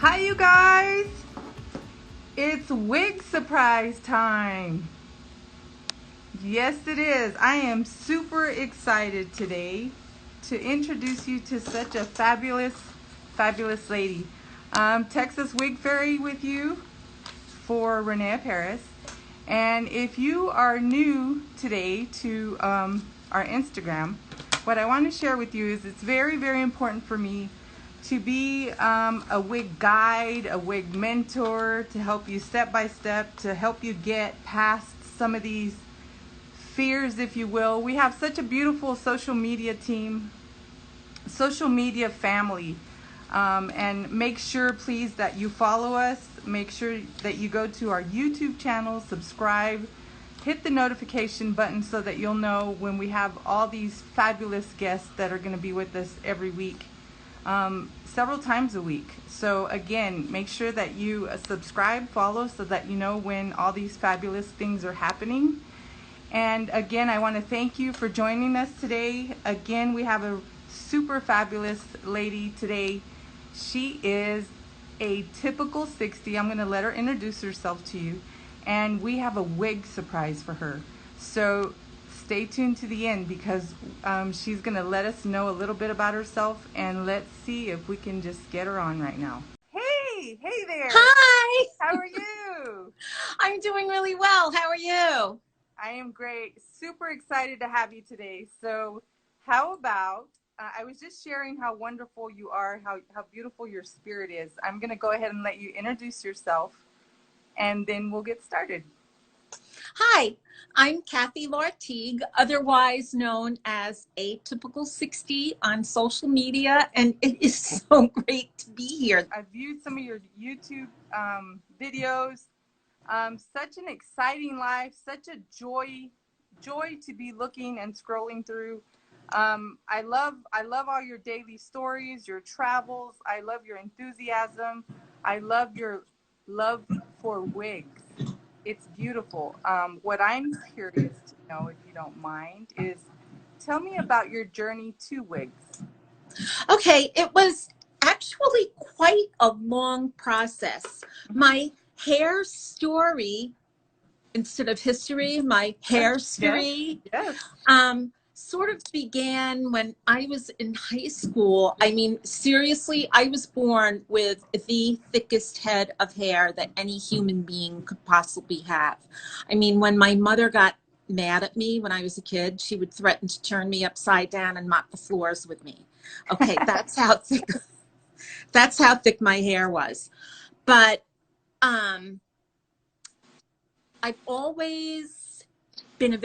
Hi you guys, it's Wig Surprise time. Yes it is. I am super excited today to introduce you to such a fabulous lady. Texas Wig Fairy with you for René Paris. And if you are new today to our Instagram, what I want to share with you is it's very important for me to be a wig guide, a wig mentor, to help you step by step, to help you get past some of these fears, if you will. We have such a beautiful social media team, social media family, and make sure please that you follow us. Make sure that you go to our YouTube channel, subscribe, hit the notification button so that you'll know when we have all these fabulous guests that are going to be with us every week, several times a week. So again, make sure that you subscribe, follow, so that you know when all these fabulous things are happening. And again, I want to thank you for joining us today. Again, we have a super fabulous lady today. She is a typical 60. I'm going to let her introduce herself to you. And we have a wig surprise for her. So stay tuned to the end because she's going to let us know a little bit about herself. And let's see if we can just get her on right now. Hey there. Hi. How are you? I'm doing really well. How are you? I am great. Super excited to have you today. So how about, I was just sharing how wonderful you are, how beautiful your spirit is. I'm going to go ahead and let you introduce yourself, and then we'll get started. Hi, I'm Kathy Lartigue, otherwise known as Atypical 60 on social media, and it is so great to be here. I've viewed some of your YouTube videos. Such an exciting life, such a joy to be looking and scrolling through. I love all your daily stories, your travels. I love your enthusiasm. I love your love for wigs. It's beautiful. What I'm curious to know, if you don't mind, is tell me about your journey to wigs. Okay, it was actually quite a long process. My hair story, instead of history, my hair story, Yes. Sort of began when I was in high school. I mean, seriously, I was born with the thickest head of hair that any human being could possibly have. I mean, when my mother got mad at me when I was a kid, she would threaten to turn me upside down and mop the floors with me. Okay, that's how thick my hair was. But I've always been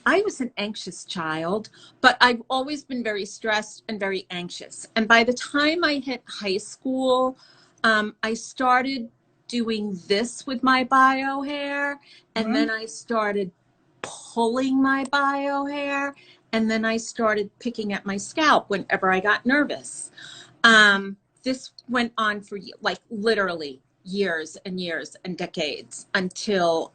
I was an anxious child, but I've always been very stressed and very anxious. And by the time I hit high school, I started doing this with my bio hair, and then I started pulling my bio hair, and then I started picking at my scalp whenever I got nervous. This went on for like literally years and years and decades until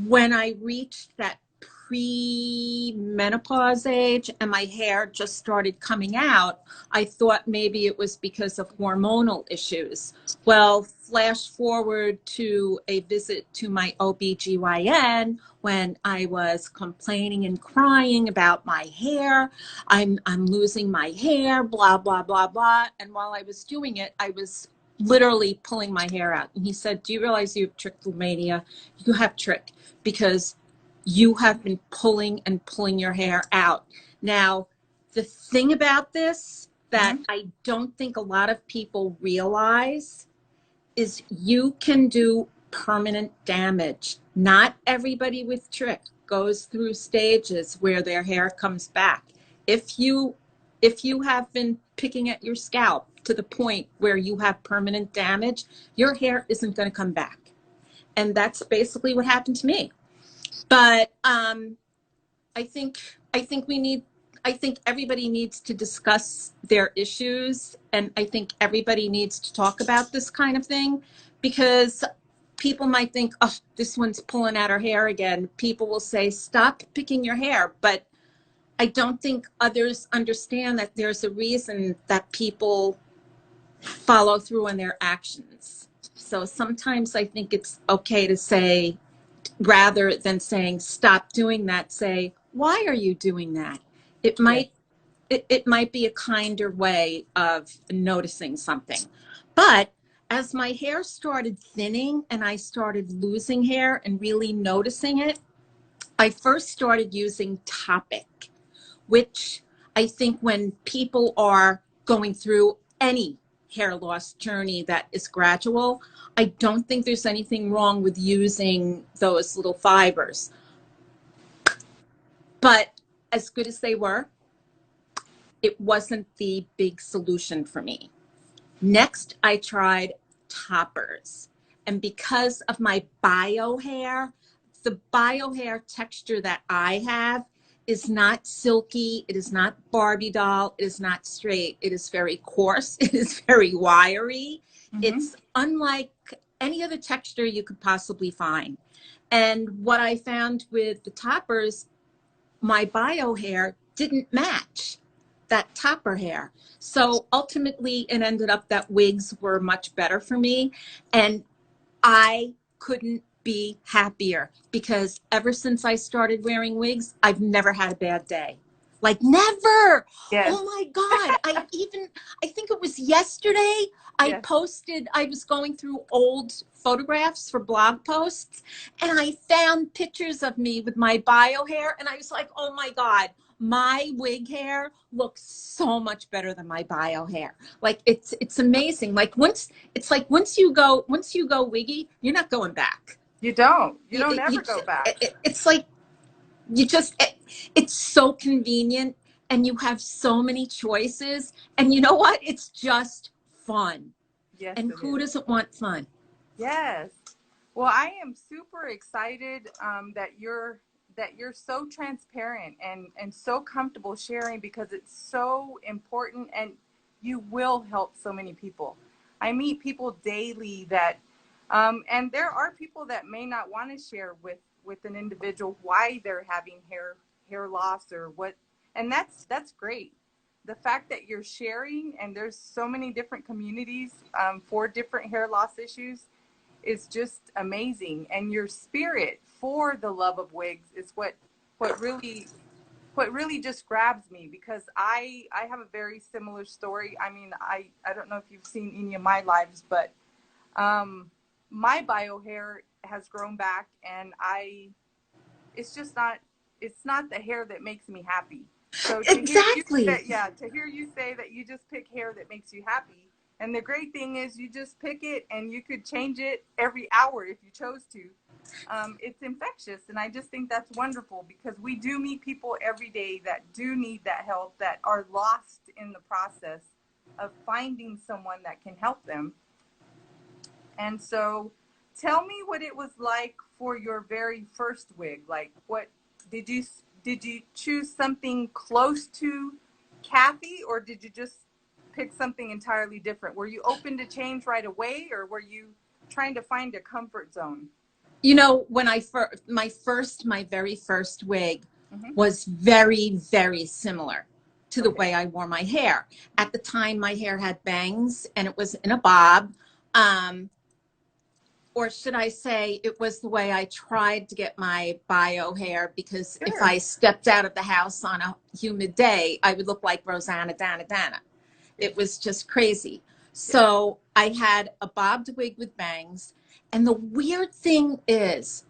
when I reached that pre-menopause age and my hair just started coming out, I thought maybe it was because of hormonal issues. Well, flash forward to a visit to my OBGYN when I was complaining and crying about my hair. I'm losing my hair, blah, blah, blah, blah. And while I was doing it, I was literally pulling my hair out. And he said, do you realize you have trichotillomania? You have trick because you have been pulling and pulling your hair out. Now, the thing about this that I don't think a lot of people realize is you can do permanent damage. Not everybody with trick goes through stages where their hair comes back. If you have been picking at your scalp to the point where you have permanent damage, your hair isn't going to come back. And that's basically what happened to me. But I think everybody needs to discuss their issues, and I think everybody needs to talk about this kind of thing, because people might think, oh, this one's pulling out her hair again. People will say, stop picking your hair. But I don't think others understand that there's a reason that people follow through on their actions. So sometimes I think it's okay to say, rather than saying, stop doing that, say, why are you doing that? It might, it might be a kinder way of noticing something. But as my hair started thinning and I started losing hair and really noticing it, I first started using Topic, which I think when people are going through any hair loss journey that is gradual, I don't think there's anything wrong with using those little fibers. But as good as they were, it wasn't the big solution for me. Next, I tried toppers. And because of my bio hair, the bio hair texture that I have is not silky. It is not Barbie doll. It is not straight. It is very coarse. It is very wiry. It's unlike any other texture you could possibly find. And what I found with the toppers, my bio hair didn't match that topper hair. So ultimately it ended up that wigs were much better for me. And I couldn't be happier, because ever since I started wearing wigs, I've never had a bad day. Like never. Yes. Oh my God. I think it was yesterday, I posted, I was going through old photographs for blog posts, and I found pictures of me with my bio hair. And I was like, oh my God, my wig hair looks so much better than my bio hair. Like it's amazing. Like once you go wiggy, you're not going back. You don't ever go back. It's like it's so convenient, and you have so many choices, and you know what? It's just fun. Yes. And who doesn't want fun? Yes. Well, I am super excited that you're so transparent and so comfortable sharing, because it's so important, and you will help so many people. I meet people daily that and there are people that may not want to share with an individual why they're having hair loss or what, and that's great. The fact that you're sharing, and there's so many different communities for different hair loss issues, is just amazing. And your spirit for the love of wigs is what really just grabs me, because I have a very similar story. I mean, I don't know if you've seen any of my lives, but my bio hair has grown back, and it's just not, it's not the hair that makes me happy. So to Exactly. hear you say that you just pick hair that makes you happy. And the great thing is you just pick it, and you could change it every hour if you chose to. It's infectious. And I just think that's wonderful, because we do meet people every day that do need that help, that are lost in the process of finding someone that can help them. And so tell me what it was like for your very first wig. Like, what did you choose something close to Kathy, or did you just pick something entirely different? Were you open to change right away, or were you trying to find a comfort zone? You know, when my very first wig was very, very similar to the way I wore my hair. At the time, my hair had bangs, and it was in a bob. Or should I say, it was the way I tried to get my bio hair, because if I stepped out of the house on a humid day, I would look like Rosanna Dana. It was just crazy. So I had a bobbed wig with bangs. And the weird thing is,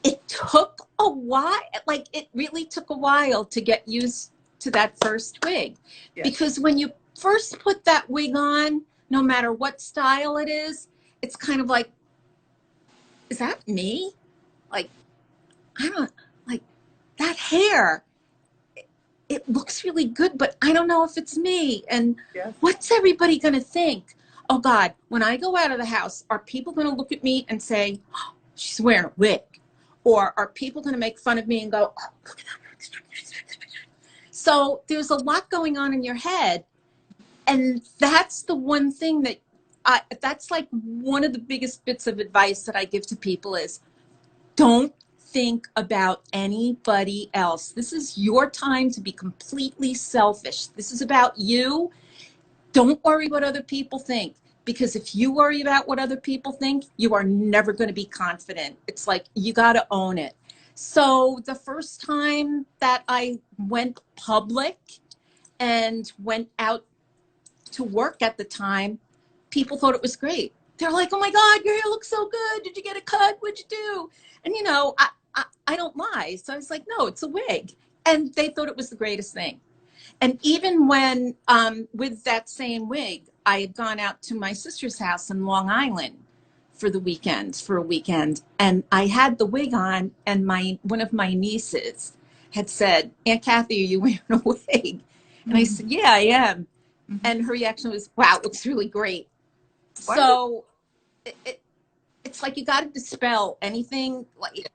it took a while. Like, it really took a while to get used to that first wig. Because when you first put that wig on, no matter what style it is, it's kind of like, is that me? Like, I don't, like, that hair, it looks really good, but I don't know if it's me. And what's everybody going to think? Oh God, when I go out of the house, are people going to look at me and say, oh, she's wearing a wig? Or are people going to make fun of me and go, oh, look at that. So there's a lot going on in your head. And that's the one thing that that's like one of the biggest bits of advice that I give to people is, don't think about anybody else. This is your time to be completely selfish. This is about you. Don't worry what other people think, because if you worry about what other people think, you are never going to be confident. It's like you got to own it. So the first time that I went public and went out to work at the time, people thought it was great. They're like, oh my God, your hair looks so good. Did you get a cut? What'd you do? And you know, I don't lie. So I was like, no, it's a wig. And they thought it was the greatest thing. And even when, with that same wig, I had gone out to my sister's house in Long Island for the weekend, for a weekend. And I had the wig on, and one of my nieces had said, Aunt Kathy, are you wearing a wig? And I said, yeah, I am. And her reaction was, wow, it looks really great. Wonderful. So it's like you got to dispel anything. Like,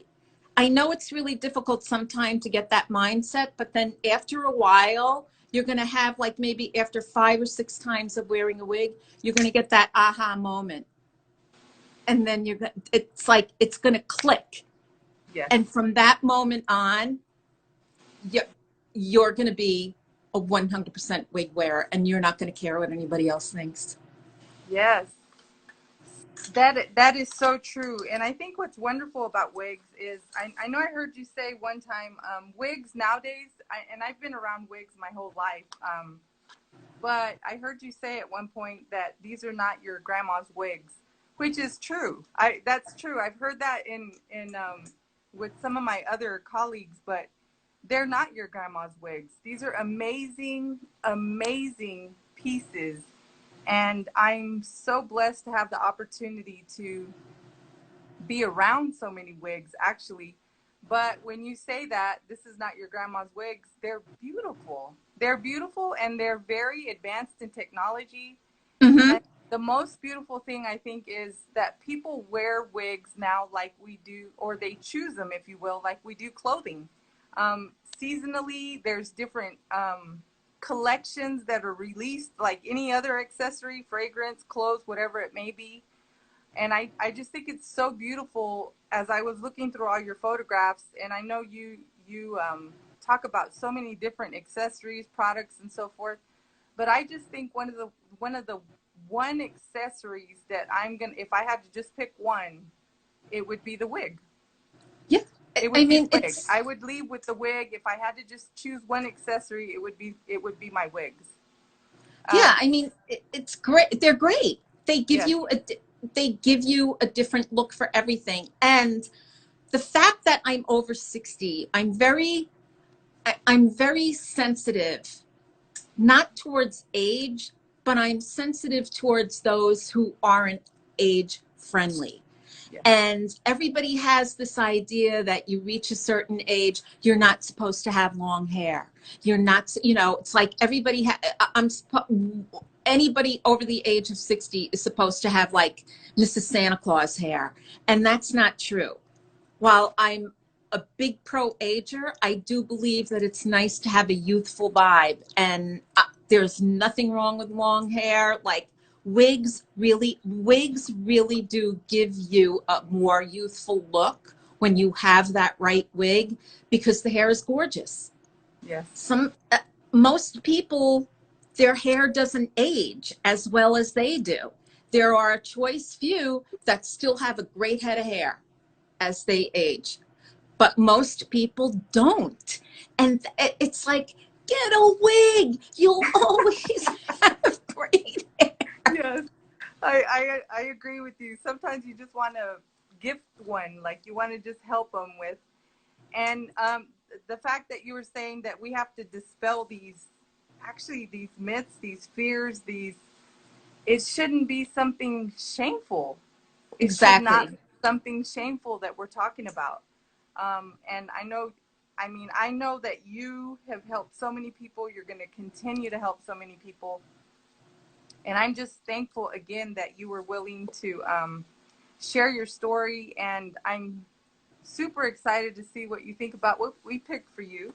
I know it's really difficult sometimes to get that mindset, but then after a while, you're going to have, like, maybe after 5 or 6 times of wearing a wig, you're going to get that aha moment. And then it's like, it's going to click. Yes. And from that moment on, you're going to be a 100% wig wearer, and you're not going to care what anybody else thinks. Yes. That is so true. And I think what's wonderful about wigs is, I know I heard you say one time, wigs nowadays, and I've been around wigs my whole life, but I heard you say at one point that these are not your grandma's wigs, which is true. That's true. I've heard that in with some of my other colleagues, but they're not your grandma's wigs. These are amazing, amazing pieces. And I'm so blessed to have the opportunity to be around so many wigs, actually. But when you say that this is not your grandma's wigs, they're beautiful. They're beautiful, and they're very advanced in technology. Mm-hmm. And the most beautiful thing, I think, is that people wear wigs now like we do, or they choose them, if you will, like we do clothing. Seasonally, there's different collections that are released, like any other accessory, fragrance, clothes, whatever it may be. And I just think it's so beautiful as I was looking through all your photographs. And I know you talk about so many different accessories, products, and so forth. But I just think one of the one accessories that if I had to just pick one, it would be the wig. Yeah. It I would be mean, the wig. I would leave with the wig. If I had to just choose one accessory, it would be my wigs. yeah, I mean, it's great. They're great. Yes. They give you a different look for everything. And the fact that I'm over 60, I'm very sensitive, not towards age, but I'm sensitive towards those who aren't age friendly. Yes. And everybody has this idea that you reach a certain age, you're not supposed to have long hair. You're not, it's like anybody over the age of 60 is supposed to have, like, Mrs. Santa Claus hair. And that's not true. While I'm a big pro-ager, I do believe that it's nice to have a youthful vibe. And there's nothing wrong with long hair. Like, wigs really do give you a more youthful look when you have that right wig, because the hair is gorgeous. Yes. Most people, their hair doesn't age as well as they do. There are a choice few that still have a great head of hair as they age, but most people don't. And it's like, get a wig. You'll always have great hair. Yes. I agree with you. Sometimes you just want to gift one, like you want to just help them with. And the fact that you were saying that we have to dispel these myths, these fears, it shouldn't be something shameful. It should not Exactly. be something shameful that we're talking about. And I know that you have helped so many people. You're going to continue to help so many people. And I'm just thankful again that you were willing to share your story. And I'm super excited to see what you think about what we picked for you.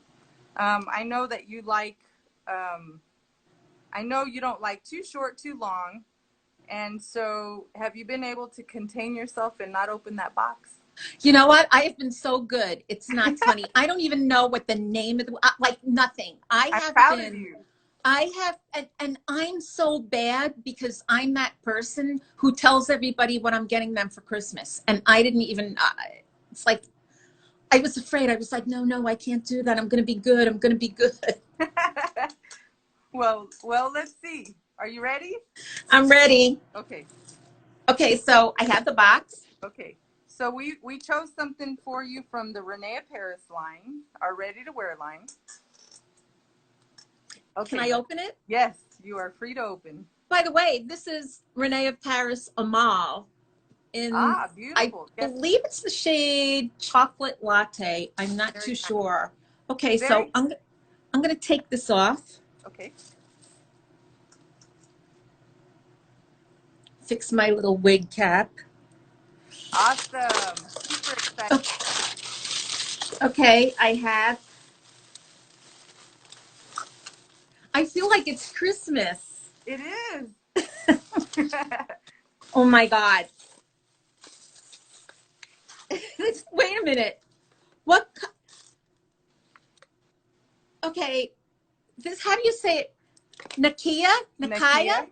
I know that I know you don't like too short, too long. And so have you been able to contain yourself and not open that box? You know what? I have been so good. It's not funny. I don't even know what the name of the, like nothing. I'm proud of you. And I'm so bad because I'm that person who tells everybody what I'm getting them for Christmas. And I didn't even, it's like, I was afraid. I was like, no, I can't do that. I'm going to be good. I'm going to be good. Well, let's see. Are you ready? I'm ready. Okay. Okay, so I have the box. Okay. So we chose something for you from the René Paris line, our ready to wear line. Okay. Can I open it? Yes, you are free to open. By the way, this is René of Paris Amore. Beautiful. I believe it's the shade Chocolate Latte. I'm not too sure. Okay, so I'm going to take this off. Okay. Fix my little wig cap. Awesome. Super excited. Okay, I feel like it's Christmas. It is. Oh my God. Wait a minute. What? Okay. How do you say it? Nakia? Nakia.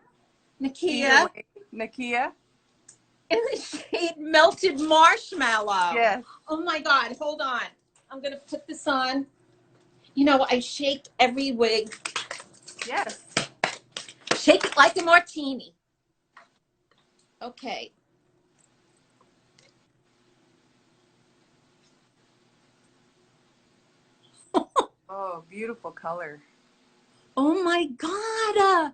In the shade Melted Marshmallow. Yes. Oh my God. Hold on. I'm going to put this on. You know, I shake every wig. Yes. Shake it like a martini. Okay. Oh, beautiful color. Oh my God.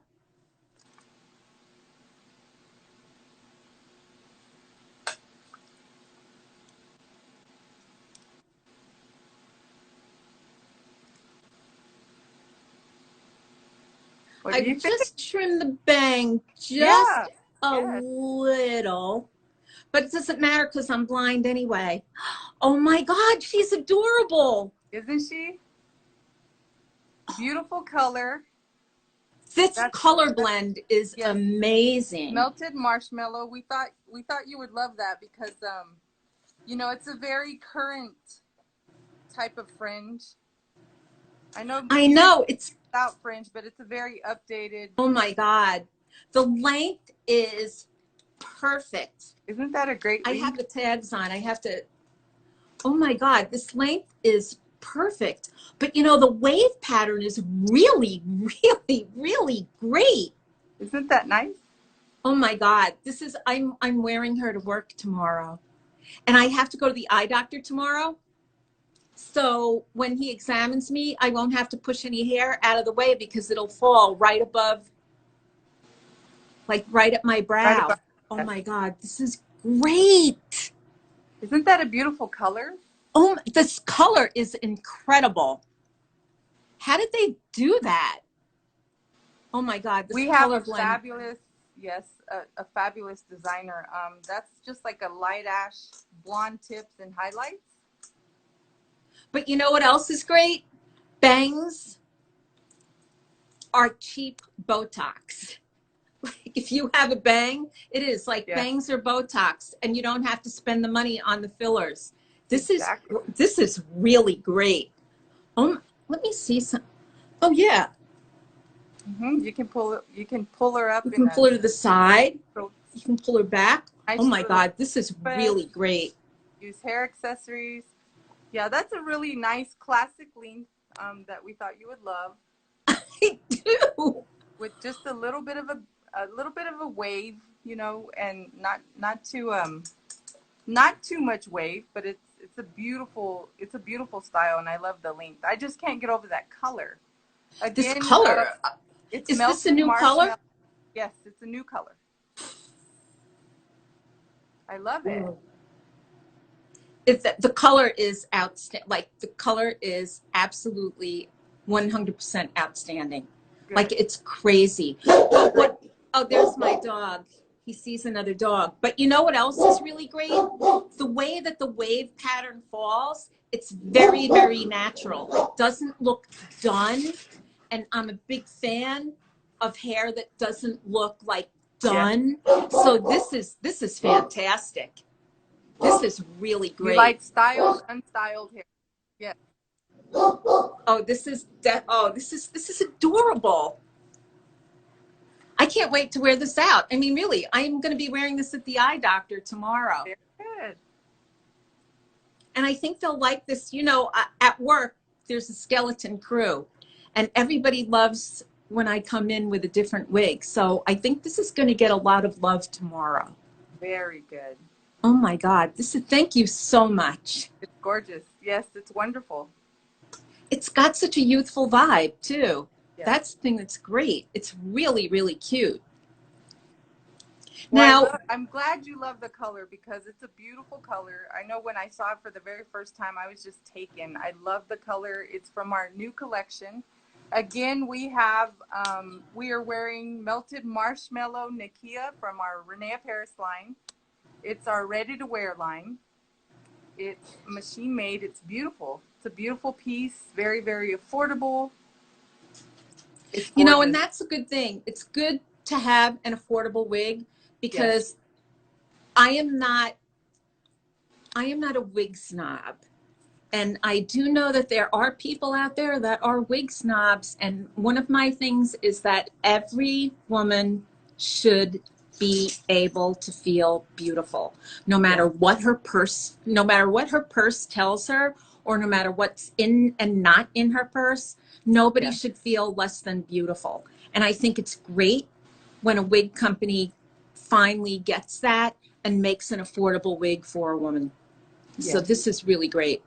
I just trimmed the bang just a little, but it doesn't matter because I'm blind anyway. Oh my God, she's adorable. Isn't she? Beautiful color. This color blend is amazing. Melted Marshmallow. We thought you would love that because you know, it's a very current type of fringe. I know it's without fringe, but it's a very updated. Oh my God. The length is perfect. Isn't that a great length? I have the tags on. I have to, oh my God, this length is perfect. But you know, the wave pattern is really, really, really great. Isn't that nice? Oh my God. I'm wearing her to work tomorrow. And I have to go to the eye doctor tomorrow. So when he examines me, I won't have to push any hair out of the way because it'll fall right above, like right at my brow. Oh my God, this is great. Isn't that a beautiful color? Oh, this color is incredible. How did they do that? Oh my God, this we have a fabulous, a fabulous designer. That's just like a light ash blonde tips and highlights. But you know what else is great? Bangs are cheap Botox. If you have a bang, it is like bangs are Botox, and you don't have to spend the money on the fillers. This is really great. Oh, let me see some. Oh yeah. You can pull her up. You can pull her to the side. You can pull her back. Oh my God, this is really great. Use hair accessories. Yeah, that's a really nice classic length that we thought you would love. I do. With just a little bit of a wave, you know, and not too much wave, but it's a beautiful style, and I love the length. I just can't get over that color. Again, this color. Is this a new color? Yes, it's a new color. I love it. The color is outstanding. Like the color is absolutely 100% outstanding. Good. Like it's crazy. What? Oh, there's my dog. He sees another dog. But you know what else is really great? The way that the wave pattern falls, it's very, very natural. It doesn't look done. And I'm a big fan of hair that doesn't look like done. So this is fantastic. This is really You great. like styled, unstyled hair? Yes. Oh, this is adorable. I can't wait to wear this out. I mean, really, I'm going to be wearing this at the eye doctor tomorrow. Very good. And I think they'll like this. You know, at work, there's a skeleton crew, and everybody loves when I come in with a different wig. So I think this is going to get a lot of love tomorrow. Very good. Oh my God. Thank you so much. It's gorgeous. Yes, it's wonderful. It's got such a youthful vibe too. Yes. That's the thing that's great. It's really, really cute. Well, Now, I'm glad you love the color because it's a beautiful color. I know when I saw it for the very first time, I was just taken. I love the color. It's from our new collection. Again, we are wearing Melted Marshmallow Nakia from our René Paris line. It's our ready to wear line. It's machine made. It's beautiful. It's a beautiful piece. Very, very affordable. you know, and that's a good thing. It's good to have an affordable wig because yes. I am not a wig snob. And I do know that there are people out there that are wig snobs. And one of my things is that every woman should be able to feel beautiful, no matter what her purse tells her, or no matter what's in and not in her purse. Nobody should feel less than beautiful. And I think it's great when a wig company finally gets that and makes an affordable wig for a woman. Yes. So this is really great.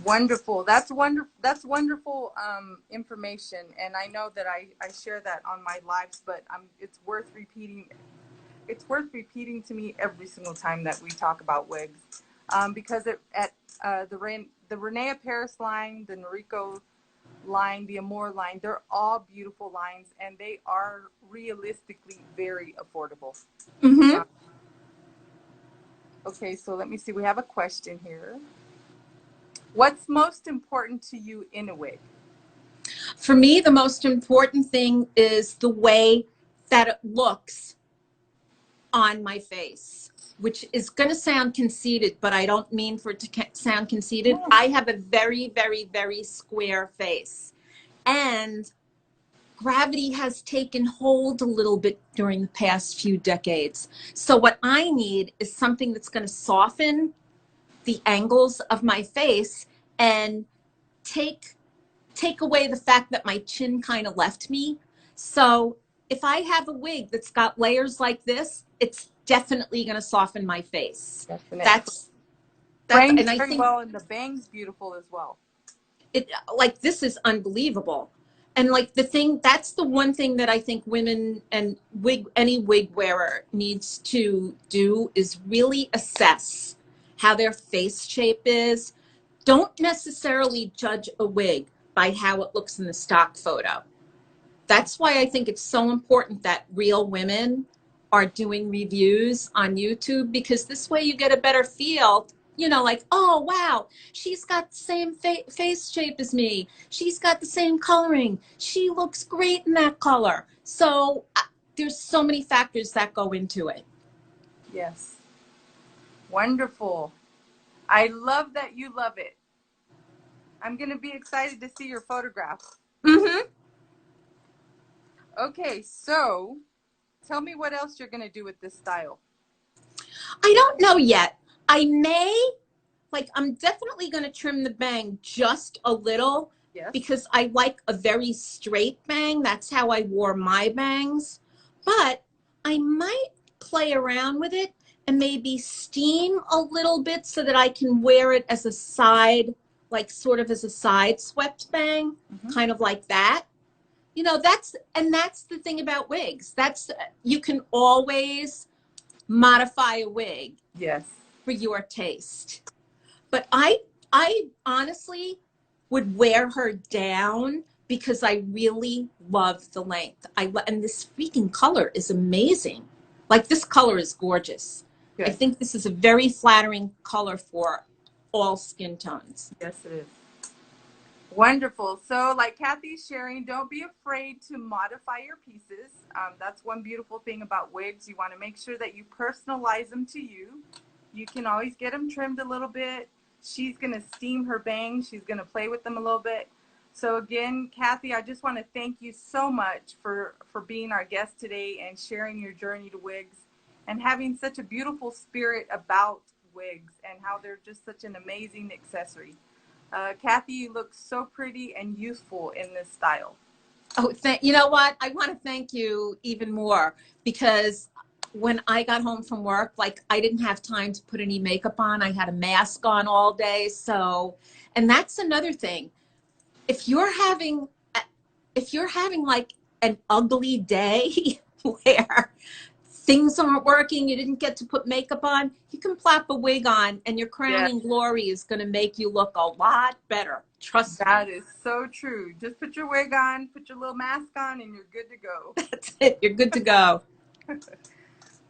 Wonderful. That's wonderful. That's wonderful information. And I know that I share that on my lives, but it's worth repeating. It's worth repeating to me every single time that we talk about wigs, because at the René Paris line, the Noriko line, the Amore line, they're all beautiful lines, and they are realistically very affordable. Mm-hmm. Okay, so let me see. We have a question here. What's most important to you in a wig? For me, the most important thing is the way that it looks on my face, which is going to sound conceited, but I don't mean for it to sound conceited. Oh. I have a very, very, very square face, and gravity has taken hold a little bit during the past few decades. So what I need is something that's going to soften the angles of my face and take away the fact that my chin kind of left me. So if I have a wig that's got layers like this, it's definitely going to soften my face. Definitely. That's and I think well, and the bang's beautiful as well. Like this is unbelievable. And like that's the one thing that I think women and any wig wearer needs to do is really assess how their face shape is. Don't necessarily judge a wig by how it looks in the stock photo. That's why I think it's so important that real women are doing reviews on YouTube, because this way you get a better feel, you know, like, oh, wow, she's got the same face shape as me. She's got the same coloring. She looks great in that color. So there's so many factors that go into it. Yes. Wonderful. I love that you love it. I'm going to be excited to see your photograph. Mm-hmm. Okay, so tell me what else you're going to do with this style. I don't know yet. I'm definitely going to trim the bang just a little. Yes. Because I like a very straight bang. That's how I wore my bangs. But I might play around with it and maybe steam a little bit so that I can wear it as a side, like sort of as a side swept bang, kind of like that. You know, that's the thing about wigs. You can always modify a wig. Yes. For your taste. But I honestly would wear her down because I really love the length. And this freaking color is amazing. Like, this color is gorgeous. Good. I think this is a very flattering color for all skin tones. Yes, it is. Wonderful. So like Kathy's sharing, don't be afraid to modify your pieces. That's one beautiful thing about wigs. You want to make sure that you personalize them to you. You can always get them trimmed a little bit. She's going to steam her bangs. She's going to play with them a little bit. So again, Kathy, I just want to thank you so much for being our guest today and sharing your journey to wigs and having such a beautiful spirit about wigs and how they're just such an amazing accessory. Kathy, you look so pretty and youthful in this style. Oh, you know what? I want to thank you even more because when I got home from work, like I didn't have time to put any makeup on. I had a mask on all day. So, and that's another thing. If you're having like an ugly day where things aren't working, you didn't get to put makeup on, you can plop a wig on and your crowning glory is going to make you look a lot better. Trust me. That is so true. Just put your wig on, put your little mask on, and you're good to go. That's it. You're good to go.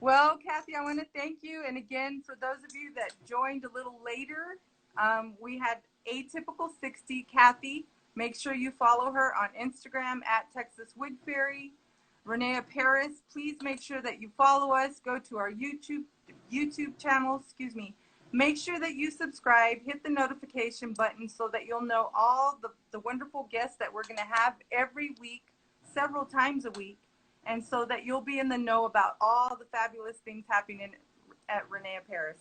Well, Kathy, I want to thank you. And again, for those of you that joined a little later, we had Atypical 60 Kathy. Make sure you follow her on Instagram at Texas Wig Fairy. René Paris, please make sure that you follow us. Go to our YouTube channel, Make sure that you subscribe, hit the notification button so that you'll know all the wonderful guests that we're going to have every week, several times a week, and so that you'll be in the know about all the fabulous things happening at René Paris.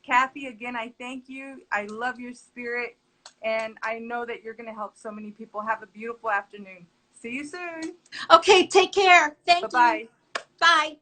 Kathy, again, I thank you. I love your spirit, and I know that you're going to help so many people. Have a beautiful afternoon. See you soon. Okay, take care. Thank you. Bye-bye. Bye.